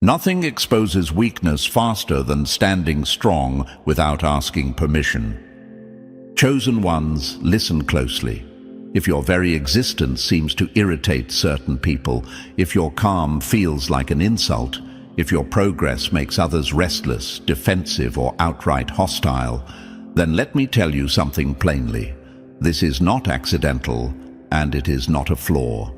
Nothing exposes weakness faster than standing strong without asking permission. Chosen ones, listen closely. If your very existence seems to irritate certain people, if your calm feels like an insult, if your progress makes others restless, defensive, or outright hostile, then let me tell you something plainly. This is not accidental, and it is not a flaw.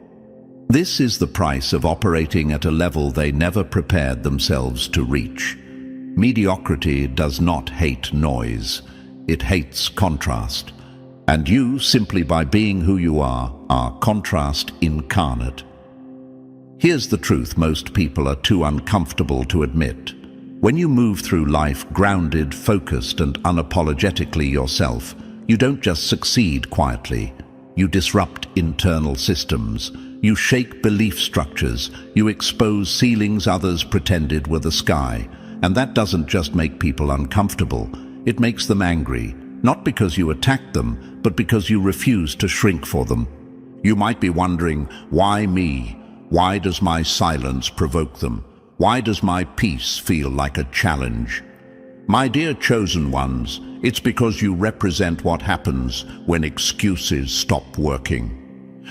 This is the price of operating at a level they never prepared themselves to reach. Mediocrity does not hate noise. It hates contrast. And you, simply by being who you are contrast incarnate. Here's the truth most people are too uncomfortable to admit. When you move through life grounded, focused, and unapologetically yourself, you don't just succeed quietly. You disrupt internal systems. You shake belief structures. You expose ceilings others pretended were the sky. And that doesn't just make people uncomfortable. It makes them angry, not because you attacked them, but because you refuse to shrink for them. You might be wondering, why me? Why does my silence provoke them? Why does my peace feel like a challenge? My dear chosen ones, it's because you represent what happens when excuses stop working.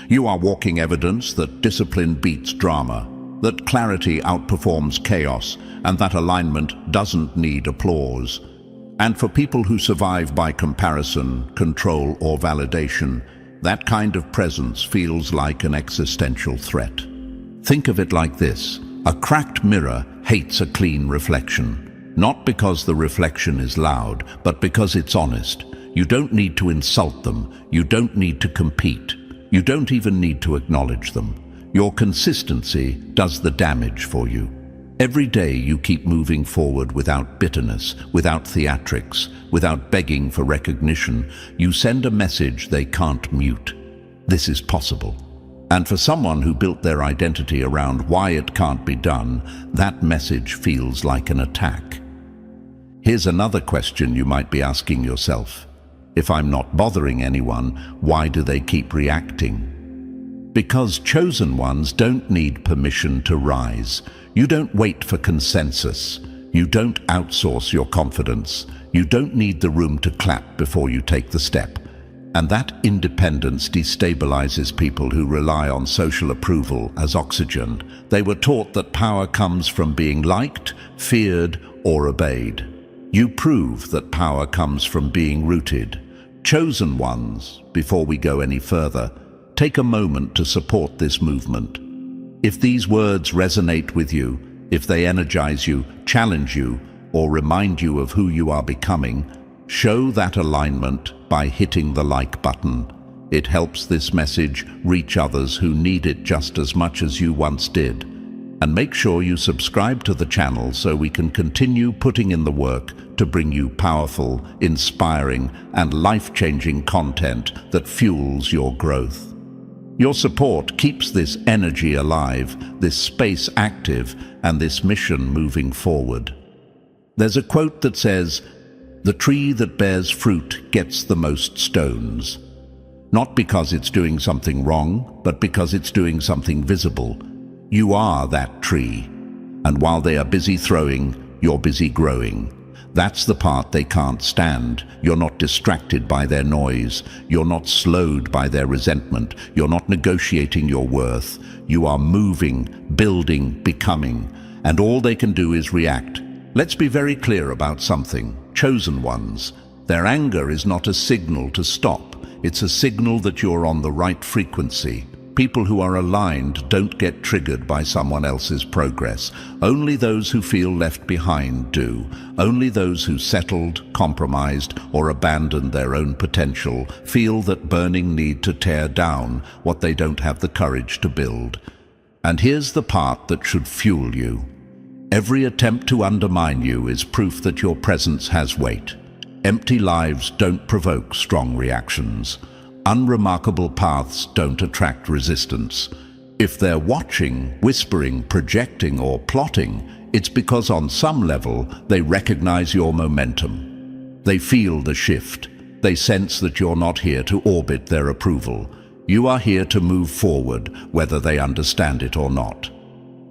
You are walking evidence that discipline beats drama, that clarity outperforms chaos, and that alignment doesn't need applause. And for people who survive by comparison, control, or validation, that kind of presence feels like an existential threat. Think of it like this. A cracked mirror hates a clean reflection. Not because the reflection is loud, but because it's honest. You don't need to insult them. You don't need to compete. You don't even need to acknowledge them. Your consistency does the damage for you. Every day you keep moving forward without bitterness, without theatrics, without begging for recognition. You send a message they can't mute. This is possible. And for someone who built their identity around why it can't be done, that message feels like an attack. Here's another question you might be asking yourself. If I'm not bothering anyone, why do they keep reacting? Because chosen ones don't need permission to rise. You don't wait for consensus. You don't outsource your confidence. You don't need the room to clap before you take the step. And that independence destabilizes people who rely on social approval as oxygen. They were taught that power comes from being liked, feared, or obeyed. You prove that power comes from being rooted. Chosen ones, before we go any further, take a moment to support this movement. If these words resonate with you, if they energize you, challenge you, or remind you of who you are becoming, show that alignment by hitting the like button. It helps this message reach others who need it just as much as you once did. And make sure you subscribe to the channel so we can continue putting in the work to bring you powerful, inspiring, and life-changing content that fuels your growth. Your support keeps this energy alive, this space active, and this mission moving forward. There's a quote that says, "The tree that bears fruit gets the most stones." Not because it's doing something wrong, but because it's doing something visible. You are that tree. And while they are busy throwing, you're busy growing. That's the part they can't stand. You're not distracted by their noise. You're not slowed by their resentment. You're not negotiating your worth. You are moving, building, becoming. And all they can do is react. Let's be very clear about something. Chosen ones. Their anger is not a signal to stop. It's a signal that you're on the right frequency. People who are aligned don't get triggered by someone else's progress. Only those who feel left behind do. Only those who settled, compromised, or abandoned their own potential feel that burning need to tear down what they don't have the courage to build. And here's the part that should fuel you. Every attempt to undermine you is proof that your presence has weight. Empty lives don't provoke strong reactions. Unremarkable paths don't attract resistance. If they're watching, whispering, projecting, or plotting, it's because on some level they recognize your momentum. They feel the shift. They sense that you're not here to orbit their approval. You are here to move forward, whether they understand it or not.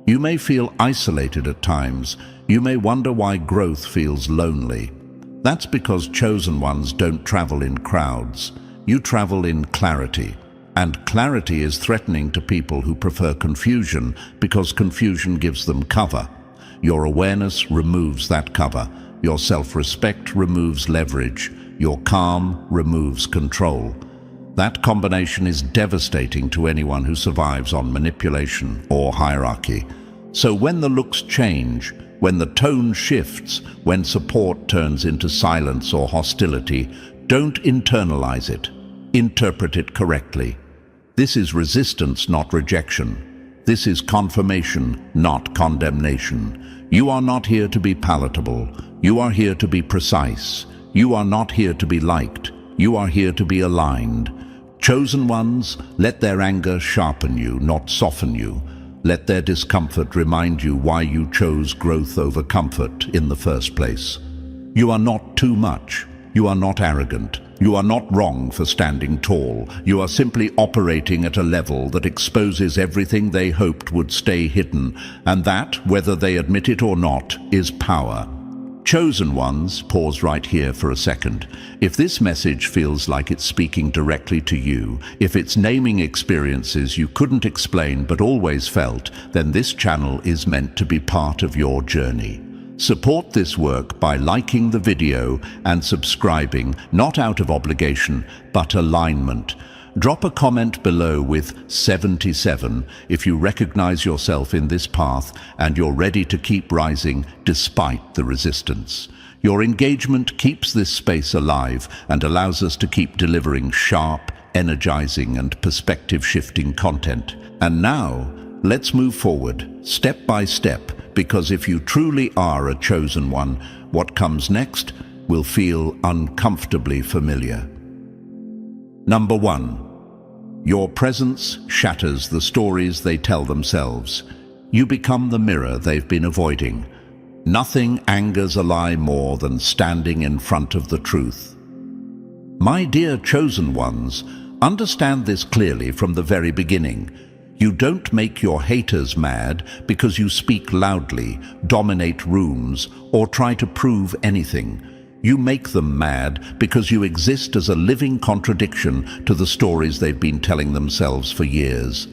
You may feel isolated at times. You may wonder why growth feels lonely. That's because chosen ones don't travel in crowds. You travel in clarity. And clarity is threatening to people who prefer confusion because confusion gives them cover. Your awareness removes that cover. Your self-respect removes leverage. Your calm removes control. That combination is devastating to anyone who survives on manipulation or hierarchy. So when the looks change, when the tone shifts, when support turns into silence or hostility, don't internalize it. Interpret it correctly. This is resistance, not rejection. This is confirmation, not condemnation. You are not here to be palatable. You are here to be precise. You are not here to be liked. You are here to be aligned. Chosen ones, let their anger sharpen you, not soften you. Let their discomfort remind you why you chose growth over comfort in the first place. You are not too much. You are not arrogant. You are not wrong for standing tall. You are simply operating at a level that exposes everything they hoped would stay hidden, and that, whether they admit it or not, is power. Chosen ones, pause right here for a second. If this message feels like it's speaking directly to you, if it's naming experiences you couldn't explain but always felt, then this channel is meant to be part of your journey. Support this work by liking the video and subscribing, not out of obligation, but alignment. Drop a comment below with 77 if you recognize yourself in this path and you're ready to keep rising despite the resistance. Your engagement keeps this space alive and allows us to keep delivering sharp, energizing, and perspective-shifting content. And now, let's move forward, step by step, because if you truly are a chosen one, what comes next will feel uncomfortably familiar. Number 1. Your presence shatters the stories they tell themselves. You become the mirror they've been avoiding. Nothing angers a lie more than standing in front of the truth. My dear chosen ones, understand this clearly from the very beginning. You don't make your haters mad because you speak loudly, dominate rooms, or try to prove anything. You make them mad because you exist as a living contradiction to the stories they've been telling themselves for years.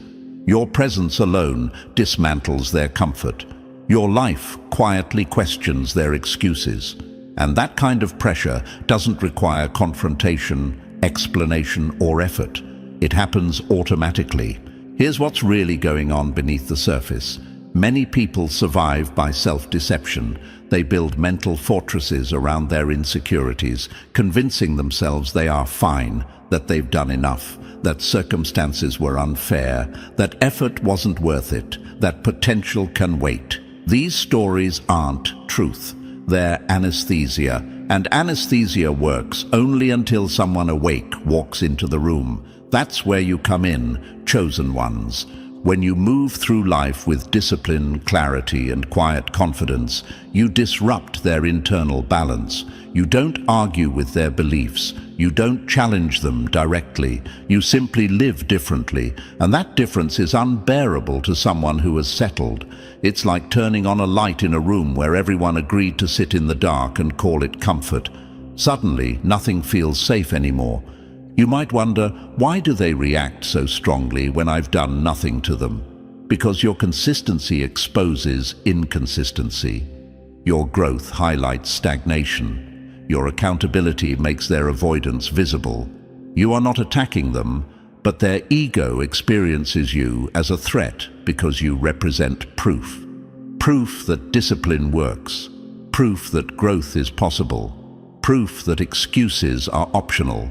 Your presence alone dismantles their comfort. Your life quietly questions their excuses. And that kind of pressure doesn't require confrontation, explanation, or effort. It happens automatically. Here's what's really going on beneath the surface. Many people survive by self-deception. They build mental fortresses around their insecurities, convincing themselves they are fine, that they've done enough, that circumstances were unfair, that effort wasn't worth it, that potential can wait. These stories aren't truth. They're anesthesia, and anesthesia works only until someone awake walks into the room. That's where you come in, chosen ones. When you move through life with discipline, clarity, and quiet confidence, you disrupt their internal balance. You don't argue with their beliefs. You don't challenge them directly. You simply live differently, and that difference is unbearable to someone who has settled. It's like turning on a light in a room where everyone agreed to sit in the dark and call it comfort. Suddenly, nothing feels safe anymore. You might wonder, why do they react so strongly when I've done nothing to them? Because your consistency exposes inconsistency. Your growth highlights stagnation. Your accountability makes their avoidance visible. You are not attacking them, but their ego experiences you as a threat because you represent proof. Proof that discipline works. Proof that growth is possible. Proof that excuses are optional.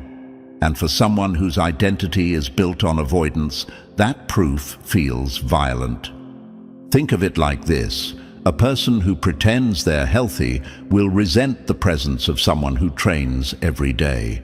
And for someone whose identity is built on avoidance, that proof feels violent. Think of it like this. A person who pretends they're healthy will resent the presence of someone who trains every day.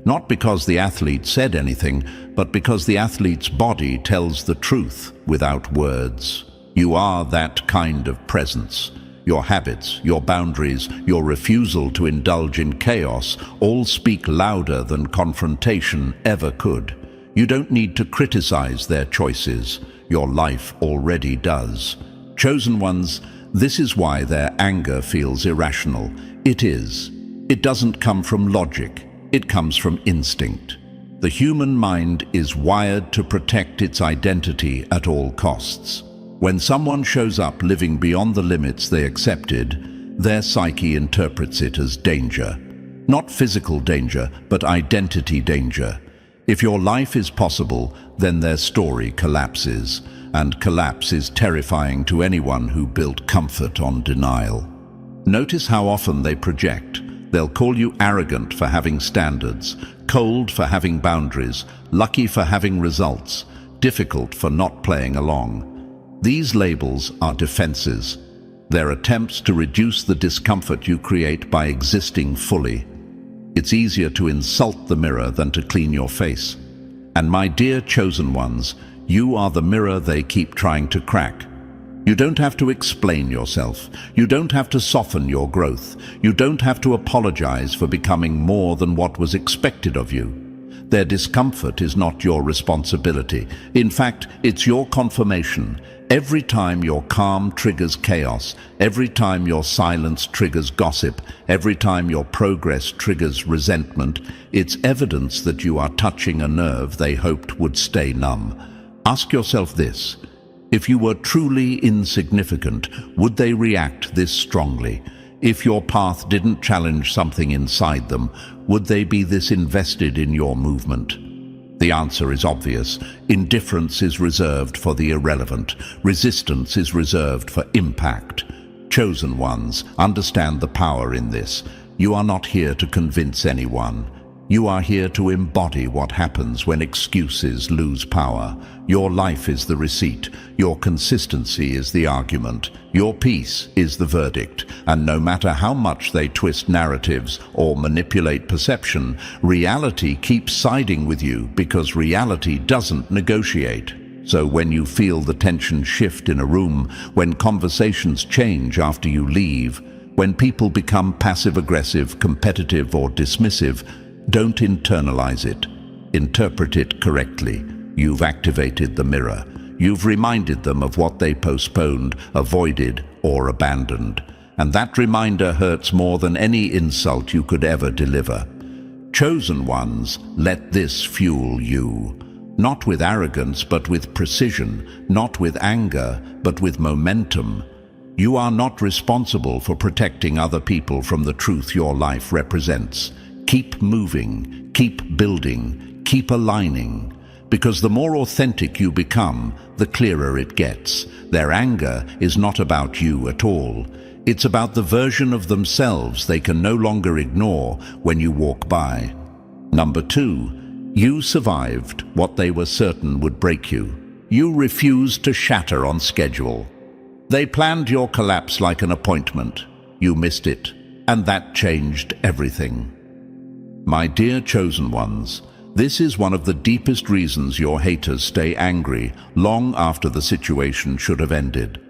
Not because the athlete said anything, but because the athlete's body tells the truth without words. You are that kind of presence. Your habits, your boundaries, your refusal to indulge in chaos all speak louder than confrontation ever could. You don't need to criticize their choices. Your life already does. Chosen ones, this is why their anger feels irrational. It is. It doesn't come from logic. It comes from instinct. The human mind is wired to protect its identity at all costs. When someone shows up living beyond the limits they accepted, their psyche interprets it as danger. Not physical danger, but identity danger. If your life is possible, then their story collapses, and collapse is terrifying to anyone who built comfort on denial. Notice how often they project. They'll call you arrogant for having standards, cold for having boundaries, lucky for having results, difficult for not playing along. These labels are defenses. They're attempts to reduce the discomfort you create by existing fully. It's easier to insult the mirror than to clean your face. And my dear chosen ones, you are the mirror they keep trying to crack. You don't have to explain yourself. You don't have to soften your growth. You don't have to apologize for becoming more than what was expected of you. Their discomfort is not your responsibility. In fact, it's your confirmation. Every time your calm triggers chaos, every time your silence triggers gossip, every time your progress triggers resentment, it's evidence that you are touching a nerve they hoped would stay numb. Ask yourself this: if you were truly insignificant, would they react this strongly? If your path didn't challenge something inside them, would they be this invested in your movement? The answer is obvious. Indifference is reserved for the irrelevant. Resistance is reserved for impact. Chosen ones, understand the power in this. You are not here to convince anyone. You are here to embody what happens when excuses lose power. Your life is the receipt. Your consistency is the argument. Your peace is the verdict. And no matter how much they twist narratives or manipulate perception, reality keeps siding with you because reality doesn't negotiate. So when you feel the tension shift in a room, when conversations change after you leave, when people become passive-aggressive, competitive, or dismissive, don't internalize it. Interpret it correctly. You've activated the mirror. You've reminded them of what they postponed, avoided, or abandoned. And that reminder hurts more than any insult you could ever deliver. Chosen ones, let this fuel you. Not with arrogance, but with precision. Not with anger, but with momentum. You are not responsible for protecting other people from the truth your life represents. Keep moving, keep building, keep aligning. Because the more authentic you become, the clearer it gets. Their anger is not about you at all. It's about the version of themselves they can no longer ignore when you walk by. Number 2, you survived what they were certain would break you. You refused to shatter on schedule. They planned your collapse like an appointment. You missed it, and that changed everything. My dear chosen ones, this is one of the deepest reasons your haters stay angry long after the situation should have ended.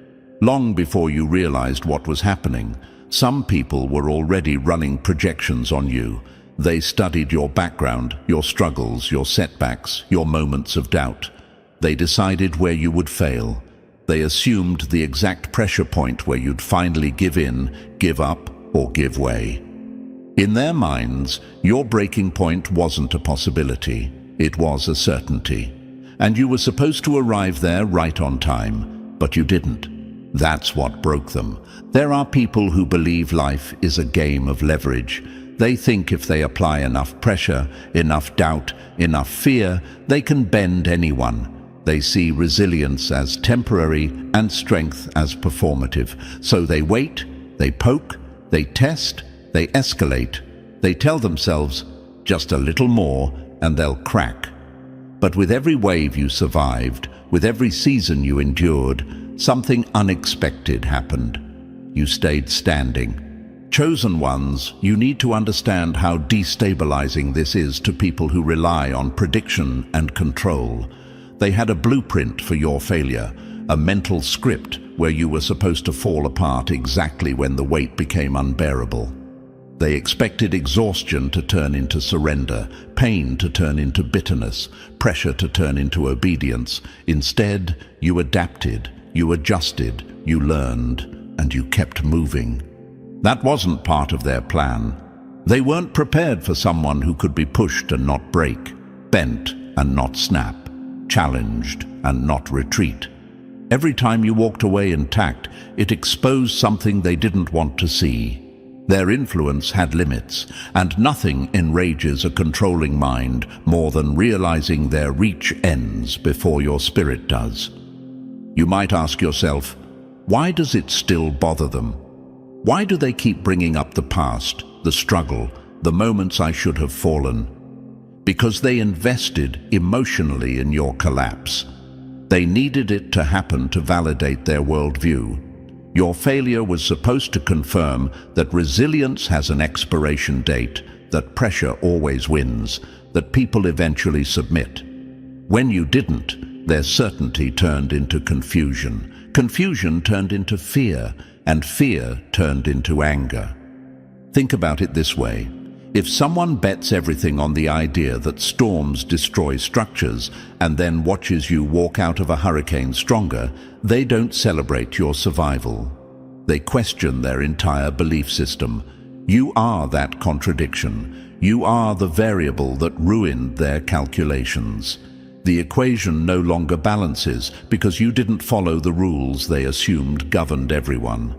Long before you realized what was happening, some people were already running projections on you. They studied your background, your struggles, your setbacks, your moments of doubt. They decided where you would fail. They assumed the exact pressure point where you'd finally give in, give up, or give way. In their minds, your breaking point wasn't a possibility, it was a certainty. And you were supposed to arrive there right on time, but you didn't. That's what broke them. There are people who believe life is a game of leverage. They think if they apply enough pressure, enough doubt, enough fear, they can bend anyone. They see resilience as temporary and strength as performative. So they wait, they poke, they test, they escalate. They tell themselves, just a little more and they'll crack. But with every wave you survived, with every season you endured, something unexpected happened. You stayed standing. Chosen ones, you need to understand how destabilizing this is to people who rely on prediction and control. They had a blueprint for your failure, a mental script where you were supposed to fall apart exactly when the weight became unbearable. They expected exhaustion to turn into surrender, pain to turn into bitterness, pressure to turn into obedience. Instead, you adapted. You adjusted, you learned, and you kept moving. That wasn't part of their plan. They weren't prepared for someone who could be pushed and not break, bent and not snap, challenged and not retreat. Every time you walked away intact, it exposed something they didn't want to see. Their influence had limits, and nothing enrages a controlling mind more than realizing their reach ends before your spirit does. You might ask yourself, why does it still bother them? Why do they keep bringing up the past, the struggle, the moments I should have fallen? Because they invested emotionally in your collapse. They needed it to happen to validate their worldview. Your failure was supposed to confirm that resilience has an expiration date, that pressure always wins, that people eventually submit. When you didn't, their certainty turned into confusion. Confusion turned into fear, and fear turned into anger. Think about it this way. If someone bets everything on the idea that storms destroy structures and then watches you walk out of a hurricane stronger, they don't celebrate your survival. They question their entire belief system. You are that contradiction. You are the variable that ruined their calculations. The equation no longer balances because you didn't follow the rules they assumed governed everyone.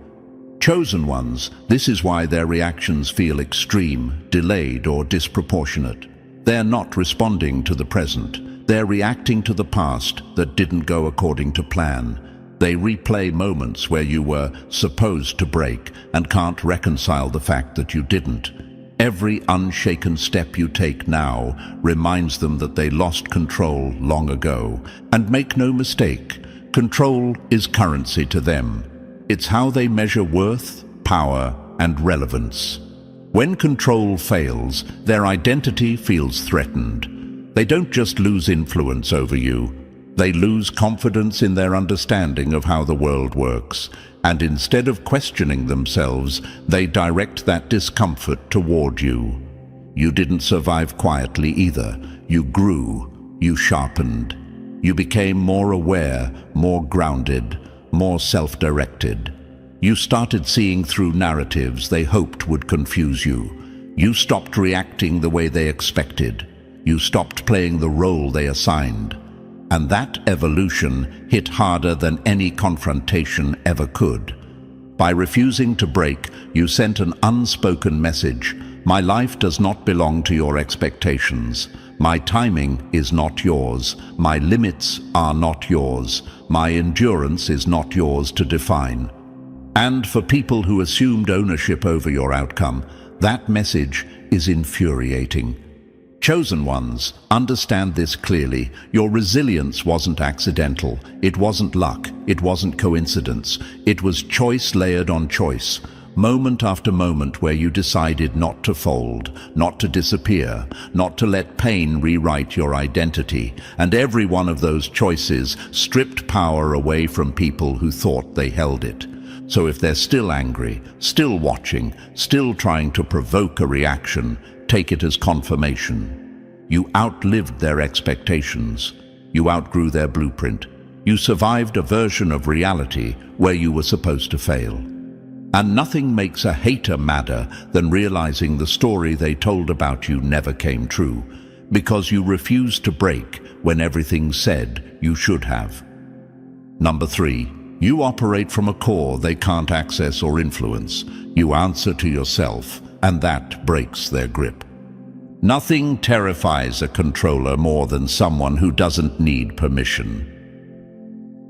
Chosen ones, this is why their reactions feel extreme, delayed, or disproportionate. They're not responding to the present. They're reacting to the past that didn't go according to plan. They replay moments where you were supposed to break and can't reconcile the fact that you didn't. Every unshaken step you take now reminds them that they lost control long ago. And make no mistake, control is currency to them. It's how they measure worth, power, and relevance. When control fails, their identity feels threatened. They don't just lose influence over you. They lose confidence in their understanding of how the world works. And instead of questioning themselves, they direct that discomfort toward you. You didn't survive quietly either. You grew. You sharpened. You became more aware, more grounded, more self-directed. You started seeing through narratives they hoped would confuse you. You stopped reacting the way they expected. You stopped playing the role they assigned. And that evolution hit harder than any confrontation ever could. By refusing to break, you sent an unspoken message. My life does not belong to your expectations. My timing is not yours. My limits are not yours. My endurance is not yours to define. And for people who assumed ownership over your outcome, that message is infuriating. Chosen ones, understand this clearly. Your resilience wasn't accidental. It wasn't luck. It wasn't coincidence. It was choice layered on choice. Moment after moment where you decided not to fold, not to disappear, not to let pain rewrite your identity. And every one of those choices stripped power away from people who thought they held it. So if they're still angry, still watching, still trying to provoke a reaction, take it as confirmation. You outlived their expectations. You outgrew their blueprint. You survived a version of reality where you were supposed to fail. And nothing makes a hater madder than realizing the story they told about you never came true, because you refused to break when everything said you should have. Number 3, you operate from a core they can't access or influence. You answer to yourself, and that breaks their grip. Nothing terrifies a controller more than someone who doesn't need permission.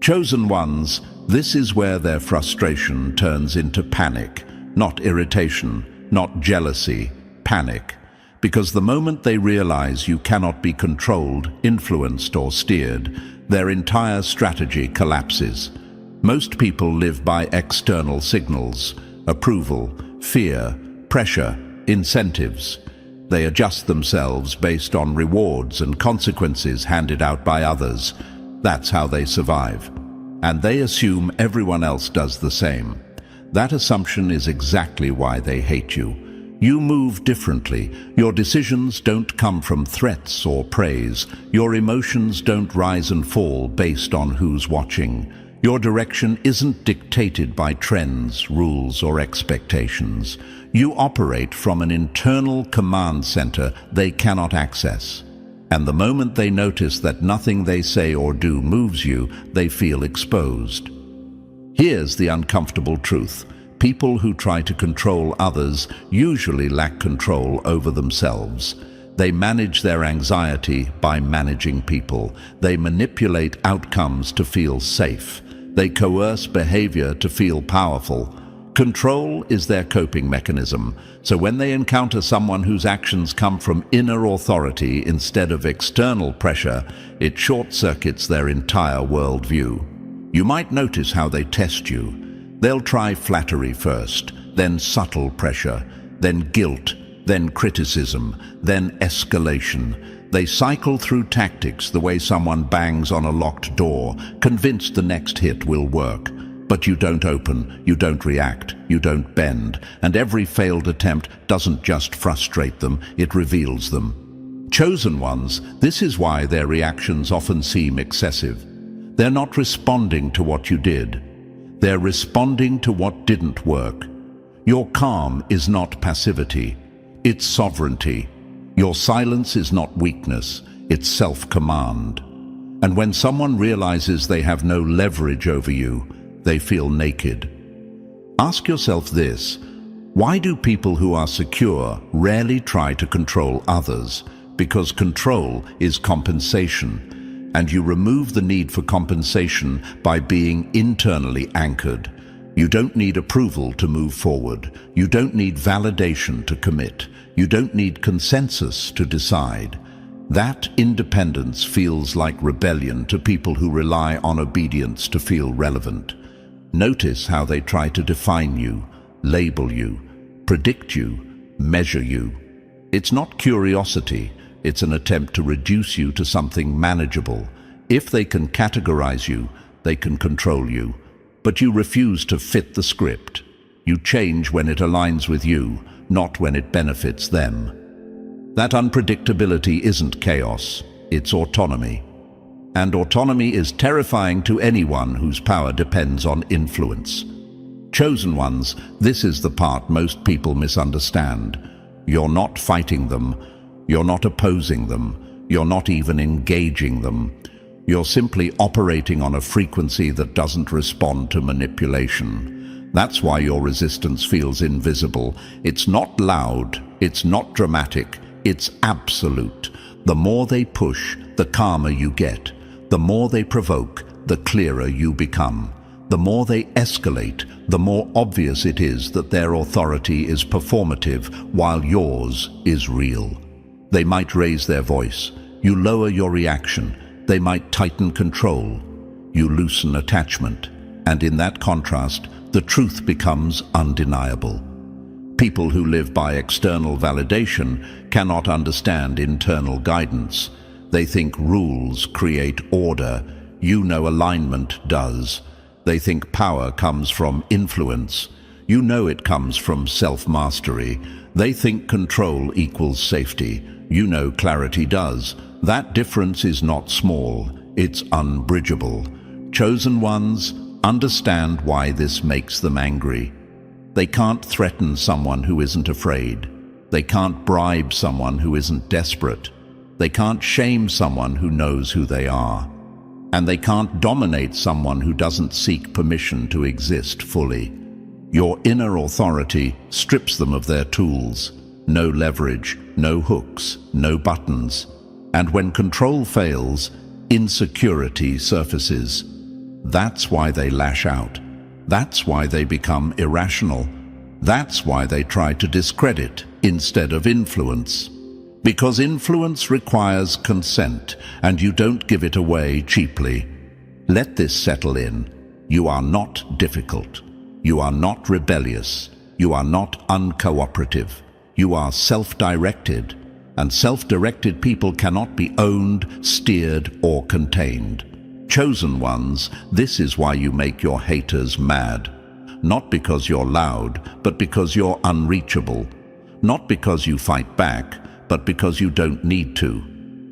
Chosen ones, this is where their frustration turns into panic, not irritation, not jealousy, panic. Because the moment they realize you cannot be controlled, influenced, or steered, their entire strategy collapses. Most people live by external signals: approval, fear, pressure, incentives. They adjust themselves based on rewards and consequences handed out by others. That's how they survive. And they assume everyone else does the same. That assumption is exactly why they hate you. You move differently. Your decisions don't come from threats or praise. Your emotions don't rise and fall based on who's watching. Your direction isn't dictated by trends, rules, or expectations. You operate from an internal command center they cannot access. And the moment they notice that nothing they say or do moves you, they feel exposed. Here's the uncomfortable truth. People who try to control others usually lack control over themselves. They manage their anxiety by managing people. They manipulate outcomes to feel safe. They coerce behavior to feel powerful. Control is their coping mechanism, so when they encounter someone whose actions come from inner authority instead of external pressure, it short-circuits their entire worldview. You might notice how they test you. They'll try flattery first, then subtle pressure, then guilt, then criticism, then escalation. They cycle through tactics the way someone bangs on a locked door, convinced the next hit will work. But you don't open, you don't react, you don't bend, and every failed attempt doesn't just frustrate them, it reveals them. Chosen ones, this is why their reactions often seem excessive. They're not responding to what you did. They're responding to what didn't work. Your calm is not passivity, it's sovereignty. Your silence is not weakness, it's self-command. And when someone realizes they have no leverage over you, they feel naked. Ask yourself this: why do people who are secure rarely try to control others? Because control is compensation, and you remove the need for compensation by being internally anchored. You don't need approval to move forward. You don't need validation to commit. You don't need consensus to decide. That independence feels like rebellion to people who rely on obedience to feel relevant. Notice how they try to define you, label you, predict you, measure you. It's not curiosity, it's an attempt to reduce you to something manageable. If they can categorize you, they can control you. But you refuse to fit the script. You change when it aligns with you, not when it benefits them. That unpredictability isn't chaos, it's autonomy. And autonomy is terrifying to anyone whose power depends on influence. Chosen ones, this is the part most people misunderstand. You're not fighting them. You're not opposing them. You're not even engaging them. You're simply operating on a frequency that doesn't respond to manipulation. That's why your resistance feels invisible. It's not loud. It's not dramatic. It's absolute. The more they push, the calmer you get. The more they provoke, the clearer you become. The more they escalate, the more obvious it is that their authority is performative while yours is real. They might raise their voice. You lower your reaction. They might tighten control. You loosen attachment. And in that contrast, the truth becomes undeniable. People who live by external validation cannot understand internal guidance. They think rules create order. You know alignment does. They think power comes from influence. You know it comes from self-mastery. They think control equals safety. You know clarity does. That difference is not small. It's unbridgeable. Chosen ones understand why this makes them angry. They can't threaten someone who isn't afraid. They can't bribe someone who isn't desperate. They can't shame someone who knows who they are. And they can't dominate someone who doesn't seek permission to exist fully. Your inner authority strips them of their tools. No leverage, no hooks, no buttons. And when control fails, insecurity surfaces. That's why they lash out. That's why they become irrational. That's why they try to discredit instead of influence. Because influence requires consent, and you don't give it away cheaply. Let this settle in. You are not difficult. You are not rebellious. You are not uncooperative. You are self-directed, and self-directed people cannot be owned, steered, or contained. Chosen ones, this is why you make your haters mad. Not because you're loud, but because you're unreachable. Not because you fight back, but because you don't need to.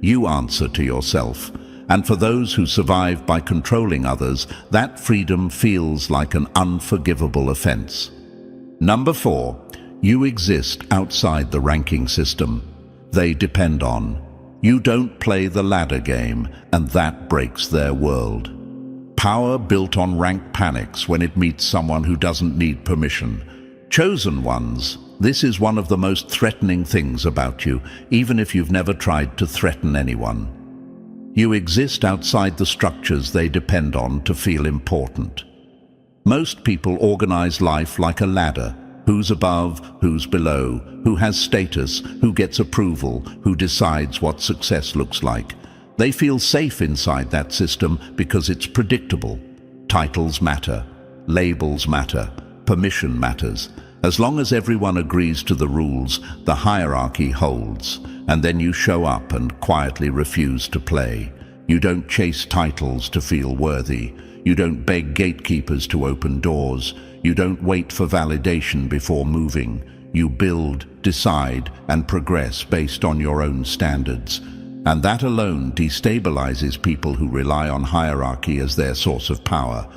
You answer to yourself. And for those who survive by controlling others, that freedom feels like an unforgivable offense. Number 4, you exist outside the ranking system they depend on. You don't play the ladder game, and that breaks their world. Power built on rank panics when it meets someone who doesn't need permission. Chosen ones, this is one of the most threatening things about you, even if you've never tried to threaten anyone. You exist outside the structures they depend on to feel important. Most people organize life like a ladder. Who's above, who's below, who has status, who gets approval, who decides what success looks like. They feel safe inside that system because it's predictable. Titles matter, labels matter, permission matters. As long as everyone agrees to the rules, the hierarchy holds, and then you show up and quietly refuse to play. You don't chase titles to feel worthy. You don't beg gatekeepers to open doors. You don't wait for validation before moving. You build, decide, and progress based on your own standards. And that alone destabilizes people who rely on hierarchy as their source of power.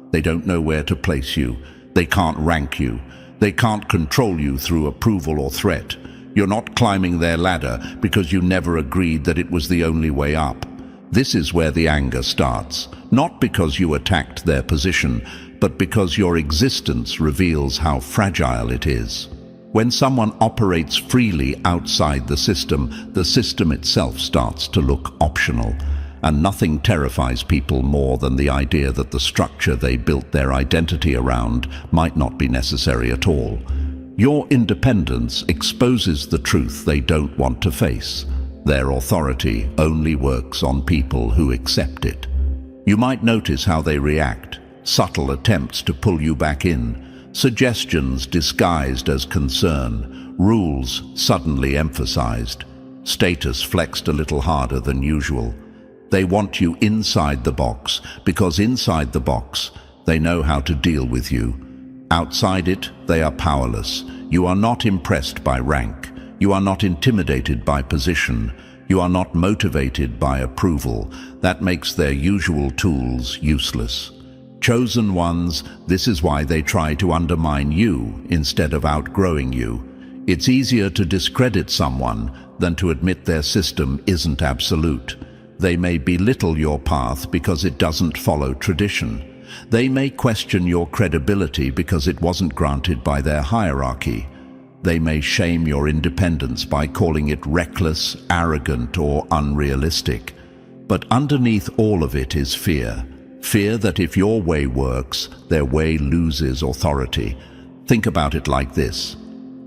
They don't know where to place you. They can't rank you. They can't control you through approval or threat. You're not climbing their ladder because you never agreed that it was the only way up. This is where the anger starts, not because you attacked their position, but because your existence reveals how fragile it is. When someone operates freely outside the system itself starts to look optional, and nothing terrifies people more than the idea that the structure they built their identity around might not be necessary at all. Your independence exposes the truth they don't want to face. Their authority only works on people who accept it. You might notice how they react. Subtle attempts to pull you back in, suggestions disguised as concern, rules suddenly emphasized, status flexed a little harder than usual. They want you inside the box because inside the box they know how to deal with you. Outside it, they are powerless. You are not impressed by rank. You are not intimidated by position. You are not motivated by approval. That makes their usual tools useless. Chosen ones, this is why they try to undermine you instead of outgrowing you. It's easier to discredit someone than to admit their system isn't absolute. They may belittle your path because it doesn't follow tradition. They may question your credibility because it wasn't granted by their hierarchy. They may shame your independence by calling it reckless, arrogant, or unrealistic. But underneath all of it is fear. Fear that if your way works, their way loses authority. Think about it like this.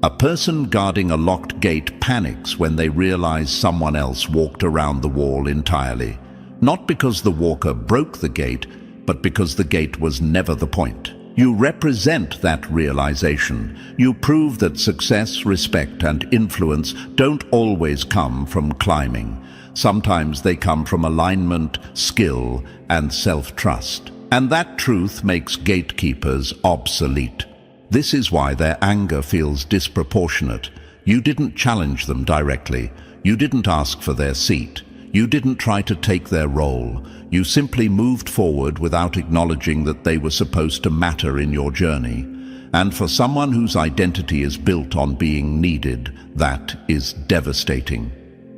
A person guarding a locked gate panics when they realize someone else walked around the wall entirely. Not because the walker broke the gate, but because the gate was never the point. You represent that realization. You prove that success, respect, and influence don't always come from climbing. Sometimes they come from alignment, skill, and self-trust. And that truth makes gatekeepers obsolete. This is why their anger feels disproportionate. You didn't challenge them directly. You didn't ask for their seat. You didn't try to take their role. You simply moved forward without acknowledging that they were supposed to matter in your journey. And for someone whose identity is built on being needed, that is devastating.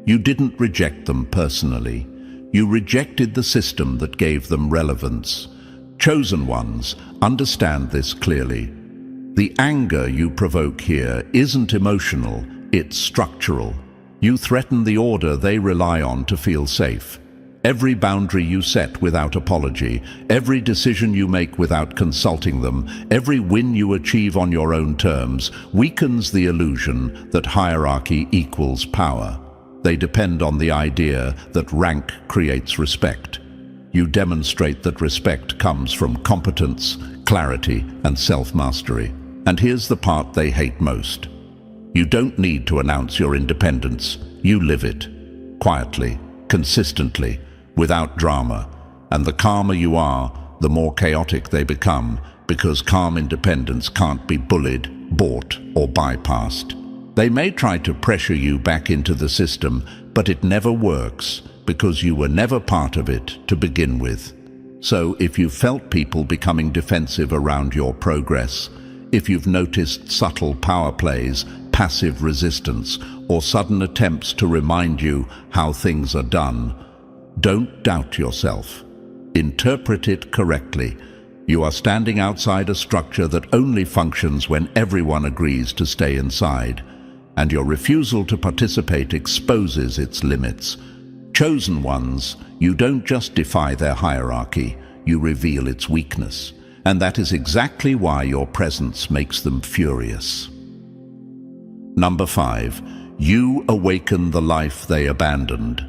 You didn't reject them personally. You rejected the system that gave them relevance. Chosen ones, understand this clearly. The anger you provoke here isn't emotional, it's structural. You threaten the order they rely on to feel safe. Every boundary you set without apology, every decision you make without consulting them, every win you achieve on your own terms, weakens the illusion that hierarchy equals power. They depend on the idea that rank creates respect. You demonstrate that respect comes from competence, clarity, and self-mastery. And here's the part they hate most. You don't need to announce your independence. You live it. Quietly, consistently, without drama. And the calmer you are, the more chaotic they become, because calm independence can't be bullied, bought, or bypassed. They may try to pressure you back into the system, but it never works, because you were never part of it to begin with. So if you've felt people becoming defensive around your progress, if you've noticed subtle power plays, passive resistance, or sudden attempts to remind you how things are done, don't doubt yourself. Interpret it correctly. You are standing outside a structure that only functions when everyone agrees to stay inside, and your refusal to participate exposes its limits. Chosen ones, you don't just defy their hierarchy, you reveal its weakness, and that is exactly why your presence makes them furious. Number 5. You awaken the life they abandoned.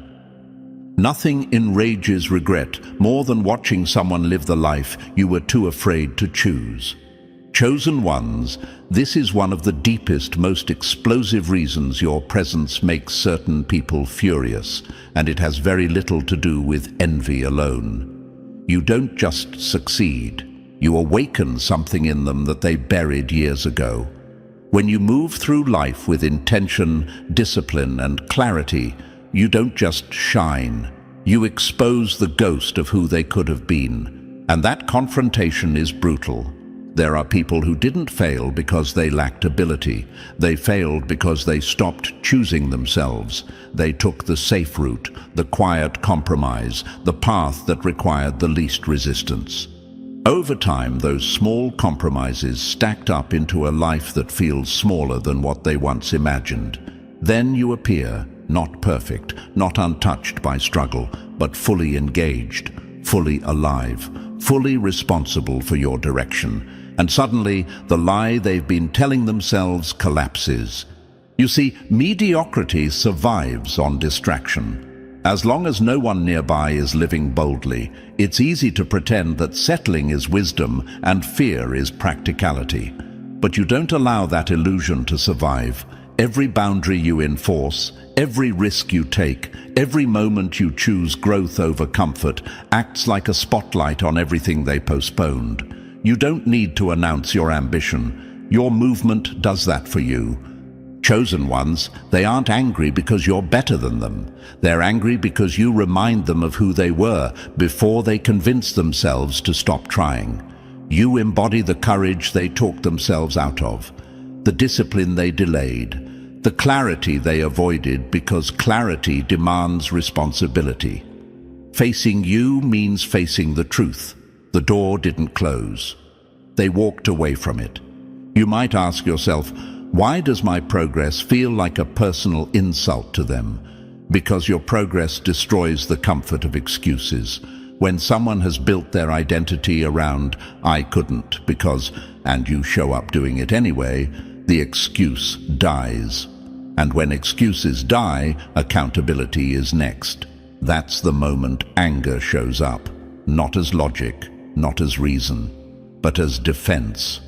Nothing enrages regret more than watching someone live the life you were too afraid to choose. Chosen ones, this is one of the deepest, most explosive reasons your presence makes certain people furious, and it has very little to do with envy alone. You don't just succeed, you awaken something in them that they buried years ago. When you move through life with intention, discipline, and clarity, you don't just shine, you expose the ghost of who they could have been. And that confrontation is brutal. There are people who didn't fail because they lacked ability. They failed because they stopped choosing themselves. They took the safe route, the quiet compromise, the path that required the least resistance. Over time, those small compromises stacked up into a life that feels smaller than what they once imagined. Then you appear, not perfect, not untouched by struggle, but fully engaged, fully alive, fully responsible for your direction. And suddenly, the lie they've been telling themselves collapses. You see, mediocrity survives on distraction. As long as no one nearby is living boldly, it's easy to pretend that settling is wisdom and fear is practicality. But you don't allow that illusion to survive. Every boundary you enforce, every risk you take, every moment you choose growth over comfort acts like a spotlight on everything they postponed. You don't need to announce your ambition. Your movement does that for you. Chosen ones, they aren't angry because you're better than them. They're angry because you remind them of who they were before they convince themselves to stop trying. You embody the courage they talked themselves out of, the discipline they delayed, the clarity they avoided because clarity demands responsibility. Facing you means facing the truth. The door didn't close. They walked away from it. You might ask yourself, why does my progress feel like a personal insult to them? Because your progress destroys the comfort of excuses. When someone has built their identity around, I couldn't because, and you show up doing it anyway, the excuse dies. And when excuses die, accountability is next. That's the moment anger shows up, not as logic, not as reason, but as defense.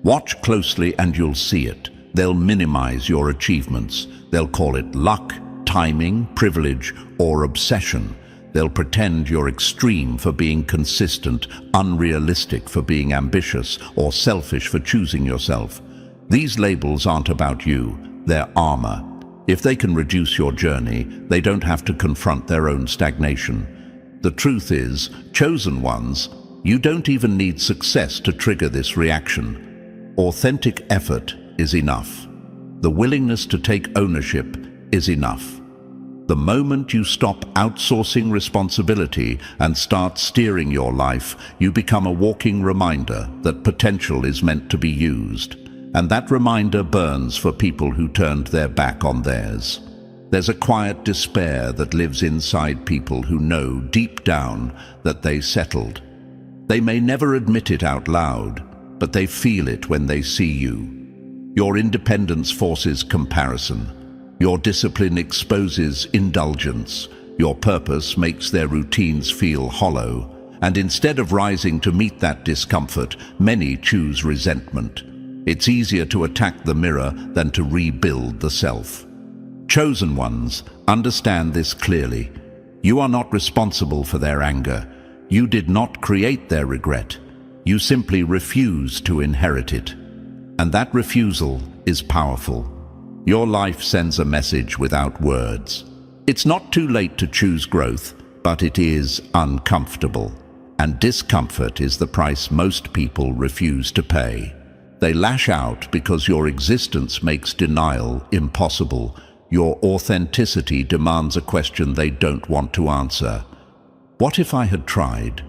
Watch closely and you'll see it. They'll minimize your achievements. They'll call it luck, timing, privilege, or obsession. They'll pretend you're extreme for being consistent, unrealistic for being ambitious, or selfish for choosing yourself. These labels aren't about you, they're armor. If they can reduce your journey, they don't have to confront their own stagnation. The truth is, chosen ones, you don't even need success to trigger this reaction. Authentic effort is enough. The willingness to take ownership is enough. The moment you stop outsourcing responsibility and start steering your life, you become a walking reminder that potential is meant to be used. And that reminder burns for people who turned their back on theirs. There's a quiet despair that lives inside people who know deep down that they settled. They may never admit it out loud, but they feel it when they see you. Your independence forces comparison. Your discipline exposes indulgence. Your purpose makes their routines feel hollow. And instead of rising to meet that discomfort, many choose resentment. It's easier to attack the mirror than to rebuild the self. Chosen ones, understand this clearly. You are not responsible for their anger. You did not create their regret. You simply refuse to inherit it. And that refusal is powerful. Your life sends a message without words. It's not too late to choose growth, but it is uncomfortable. And discomfort is the price most people refuse to pay. They lash out because your existence makes denial impossible. Your authenticity demands a question they don't want to answer. What if I had tried?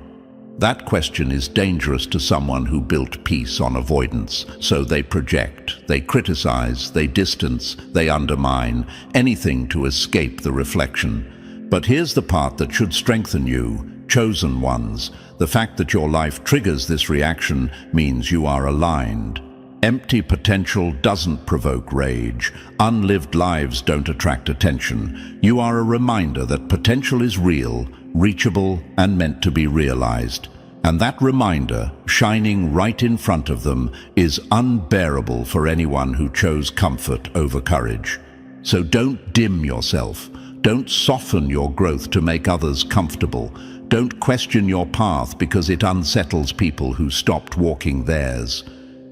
That question is dangerous to someone who built peace on avoidance. So they project, they criticize, they distance, they undermine, anything to escape the reflection. But here's the part that should strengthen you, chosen ones. The fact that your life triggers this reaction means you are aligned. Empty potential doesn't provoke rage. Unlived lives don't attract attention. You are a reminder that potential is real, reachable, and meant to be realized. And that reminder, shining right in front of them, is unbearable for anyone who chose comfort over courage. So don't dim yourself. Don't soften your growth to make others comfortable. Don't question your path because it unsettles people who stopped walking theirs.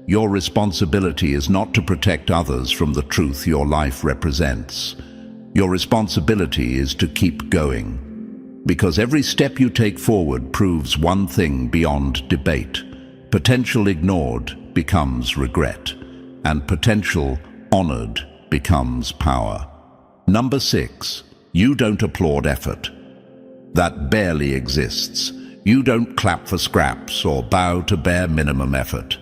Your responsibility is not to protect others from the truth your life represents. Your responsibility is to keep going. Because every step you take forward proves one thing beyond debate. Potential ignored becomes regret, and potential honored becomes power. Number 6, you don't applaud effort. That barely exists. You don't clap for scraps or bow to bare minimum effort.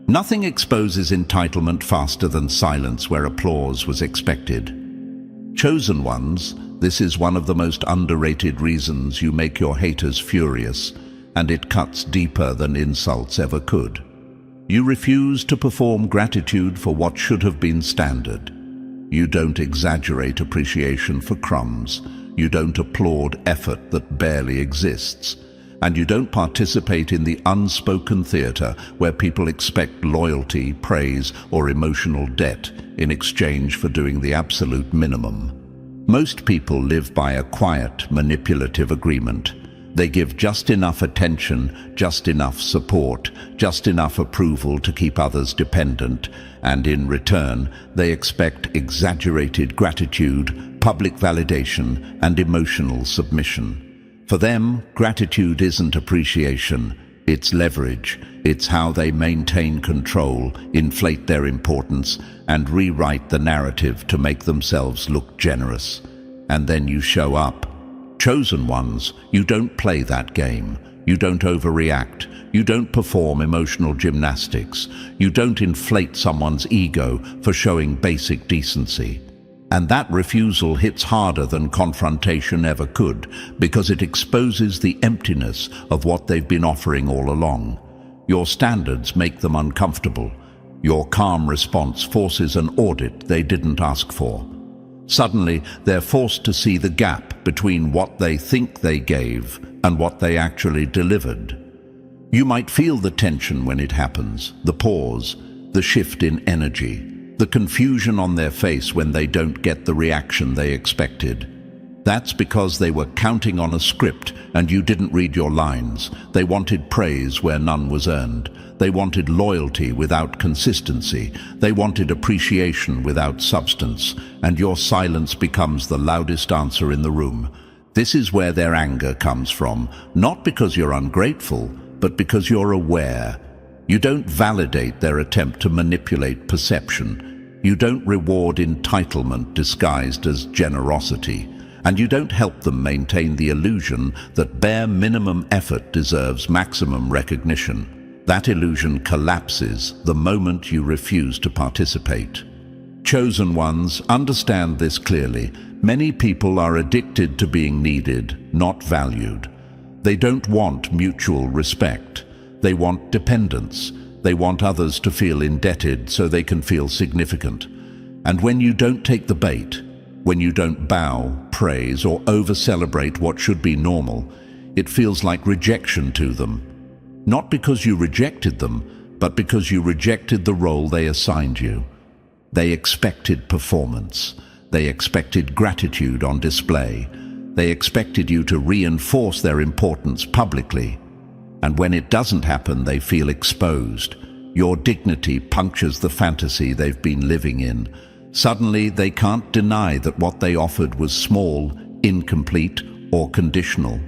Nothing exposes entitlement faster than silence where applause was expected. Chosen ones, this is one of the most underrated reasons you make your haters furious, and it cuts deeper than insults ever could. You refuse to perform gratitude for what should have been standard. You don't exaggerate appreciation for crumbs. You don't applaud effort that barely exists. And you don't participate in the unspoken theater where people expect loyalty, praise, or emotional debt in exchange for doing the absolute minimum. Most people live by a quiet, manipulative agreement. They give just enough attention, just enough support, just enough approval to keep others dependent, and in return, they expect exaggerated gratitude, public validation, and emotional submission. For them, gratitude isn't appreciation, it's leverage. It's how they maintain control, inflate their importance, and rewrite the narrative to make themselves look generous. And then you show up. Chosen ones, you don't play that game. You don't overreact. You don't perform emotional gymnastics. You don't inflate someone's ego for showing basic decency. And that refusal hits harder than confrontation ever could, because it exposes the emptiness of what they've been offering all along. Your standards make them uncomfortable. Your calm response forces an audit they didn't ask for. Suddenly, they're forced to see the gap between what they think they gave and what they actually delivered. You might feel the tension when it happens, the pause, the shift in energy, the confusion on their face when they don't get the reaction they expected. That's because they were counting on a script and you didn't read your lines. They wanted praise where none was earned. They wanted loyalty without consistency. They wanted appreciation without substance. And your silence becomes the loudest answer in the room. This is where their anger comes from, not because you're ungrateful, but because you're aware. You don't validate their attempt to manipulate perception. You don't reward entitlement disguised as generosity. And you don't help them maintain the illusion that bare minimum effort deserves maximum recognition. That illusion collapses the moment you refuse to participate. Chosen ones, understand this clearly. Many people are addicted to being needed, not valued. They don't want mutual respect. They want dependence. They want others to feel indebted so they can feel significant. And when you don't take the bait, when you don't bow, praise, or over-celebrate what should be normal, it feels like rejection to them. Not because you rejected them, but because you rejected the role they assigned you. They expected performance. They expected gratitude on display. They expected you to reinforce their importance publicly. And when it doesn't happen, they feel exposed. Your dignity punctures the fantasy they've been living in. Suddenly, they can't deny that what they offered was small, incomplete, or conditional.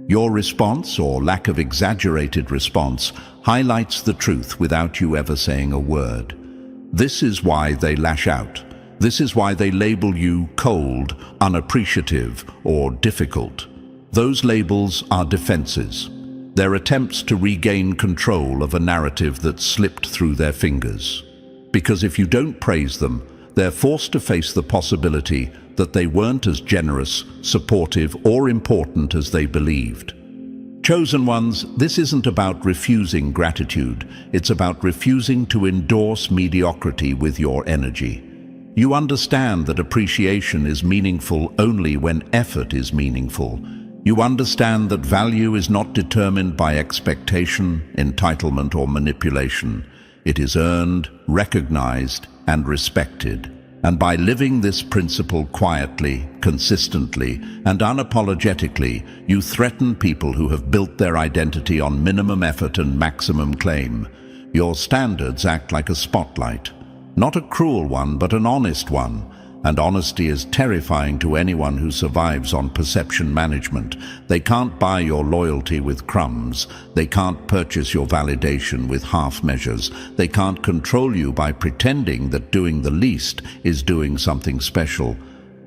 Your response, or lack of exaggerated response, highlights the truth without you ever saying a word. This is why they lash out. This is why they label you cold, unappreciative, or difficult. Those labels are defenses. They're attempts to regain control of a narrative that slipped through their fingers. Because if you don't praise them, they're forced to face the possibility that they weren't as generous, supportive, or important as they believed. Chosen ones, this isn't about refusing gratitude. It's about refusing to endorse mediocrity with your energy. You understand that appreciation is meaningful only when effort is meaningful. You understand that value is not determined by expectation, entitlement, or manipulation. It is earned, recognized, and respected. And by living this principle quietly, consistently, and unapologetically, you threaten people who have built their identity on minimum effort and maximum claim. Your standards act like a spotlight. Not a cruel one, but an honest one. And honesty is terrifying to anyone who survives on perception management. They can't buy your loyalty with crumbs. They can't purchase your validation with half measures. They can't control you by pretending that doing the least is doing something special.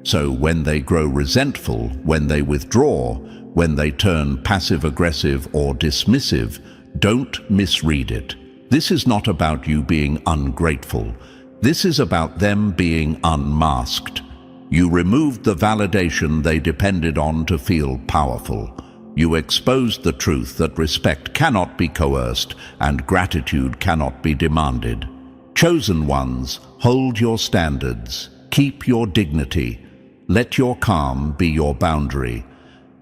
So when they grow resentful, when they withdraw, when they turn passive-aggressive or dismissive, don't misread it. This is not about you being ungrateful. This is about them being unmasked. You removed the validation they depended on to feel powerful. You exposed the truth that respect cannot be coerced and gratitude cannot be demanded. Chosen ones, hold your standards. Keep your dignity. Let your calm be your boundary.